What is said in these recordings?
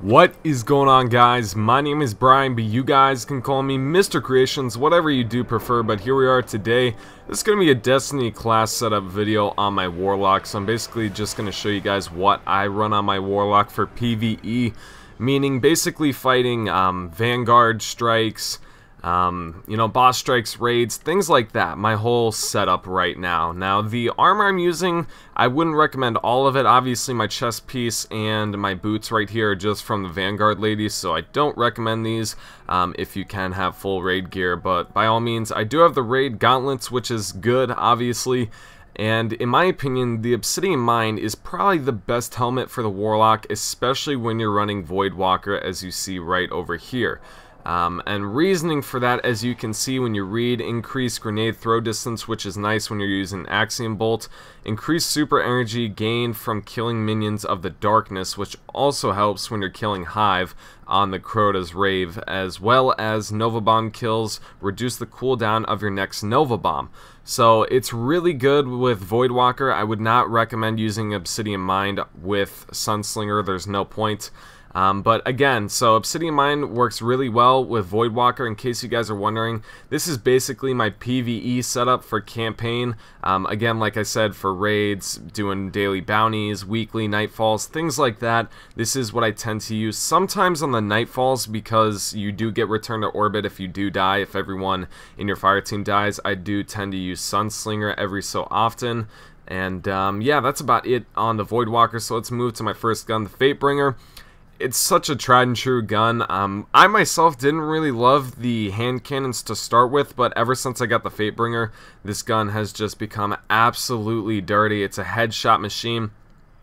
What is going on, guys? My name is Brian, but you guys can call me Mr. Creations, whatever you do prefer. But here we are today. This is going to be a Destiny class setup video on my Warlock. So I'm basically just going to show you guys what I run on my Warlock for PvE, meaning basically fighting Vanguard strikes, boss strikes, raids, things like that. My whole setup right now. Now, the armor I'm using, I wouldn't recommend all of it. Obviously, my chest piece and my boots right here are just from the Vanguard ladies, so I don't recommend these if you can have full raid gear. But by all means, I do have the raid gauntlets, which is good, obviously. And in my opinion, the Obsidian Mine is probably the best helmet for the Warlock, especially when you're running Voidwalker, as you see right over here. And reasoning for that, as you can see when you read, increased grenade throw distance, which is nice when you're using Axiom Bolt, increased super energy gained from killing minions of the darkness, which also helps when you're killing Hive on the Crota's Rave, as well as Nova Bomb kills, reduce the cooldown of your next Nova Bomb. So it's really good with Voidwalker. I would not recommend using Obsidian Mine with Sunslinger, there's no point. But again, so Obsidian Mine works really well with Voidwalker. In case you guys are wondering, this is basically my PvE setup for campaign. Again, like I said, for raids, doing daily bounties, weekly nightfalls, things like that. This is what I tend to use sometimes on the nightfalls, because you do get returned to orbit if you do die. If everyone in your fire team dies, I do tend to use Sunslinger every so often. And yeah, that's about it on the Voidwalker. So let's move to my first gun, the Fatebringer. It's such a tried and true gun. I myself didn't really love the hand cannons to start with, but ever since I got the Fatebringer, this gun has just become absolutely dirty. It's a headshot machine,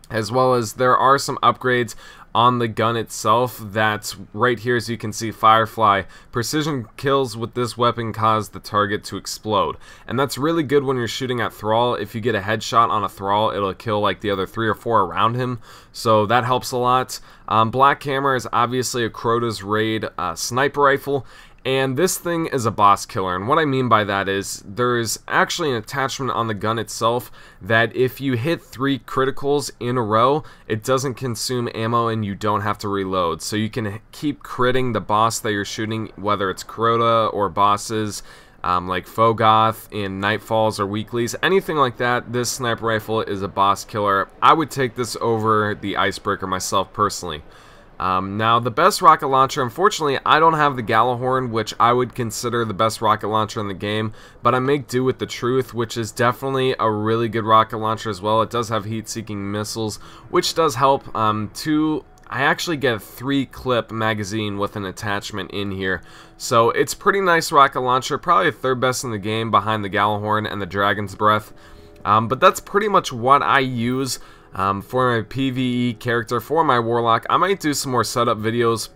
as well as there are some upgrades on the gun itself. That's right here, as you can see, Firefly. Precision kills with this weapon cause the target to explode. And that's really good when you're shooting at Thrall. If you get a headshot on a Thrall, it'll kill like the other 3 or 4 around him. So that helps a lot. Black Hammer is obviously a Crota's Raid sniper rifle. And this thing is a boss killer, and what I mean by that is there's actually an attachment on the gun itself that if you hit 3 criticals in a row, it doesn't consume ammo and you don't have to reload. So you can keep critting the boss that you're shooting, whether it's Crota or bosses like Fogoth in Nightfalls or Weeklies, anything like that. This sniper rifle is a boss killer. I would take this over the Icebreaker myself personally. Now, the best rocket launcher, unfortunately, I don't have the Gjallarhorn, which I would consider the best rocket launcher in the game, but I make do with the Truth, which is definitely a really good rocket launcher as well. It does have heat-seeking missiles, which does help. I actually get a 3-clip magazine with an attachment in here, so it's pretty nice rocket launcher, probably the 3rd best in the game behind the Gjallarhorn and the Dragon's Breath. But that's pretty much what I use for my PvE character, for my Warlock. I might do some more setup videos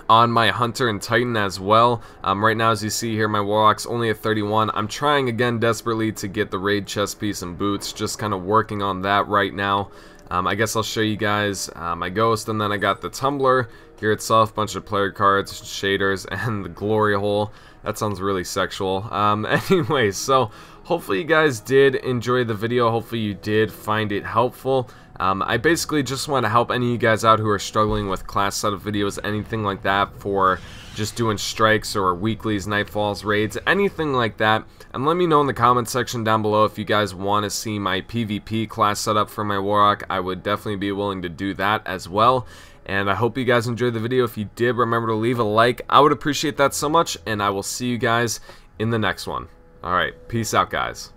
on my Hunter and Titan as well. Right now, as you see here, my Warlock's only at 31. I'm trying again desperately to get the raid chest piece and boots, just kind of working on that right now. I guess I'll show you guys my Ghost, and then I got the Tumbler here itself, bunch of player cards, shaders, and the Glory Hole. That sounds really sexual. Anyway, so hopefully you guys did enjoy the video. Hopefully you did find it helpful. I basically just want to help any of you guys out who are struggling with class setup videos, anything like that, for just doing strikes or weeklies, nightfalls, raids, anything like that. And let me know in the comment section down below if you guys want to see my PvP class setup for my Warlock. I would definitely be willing to do that as well. And I hope you guys enjoyed the video. If you did, remember to leave a like. I would appreciate that so much, and I will see you guys in the next one. Alright, peace out, guys.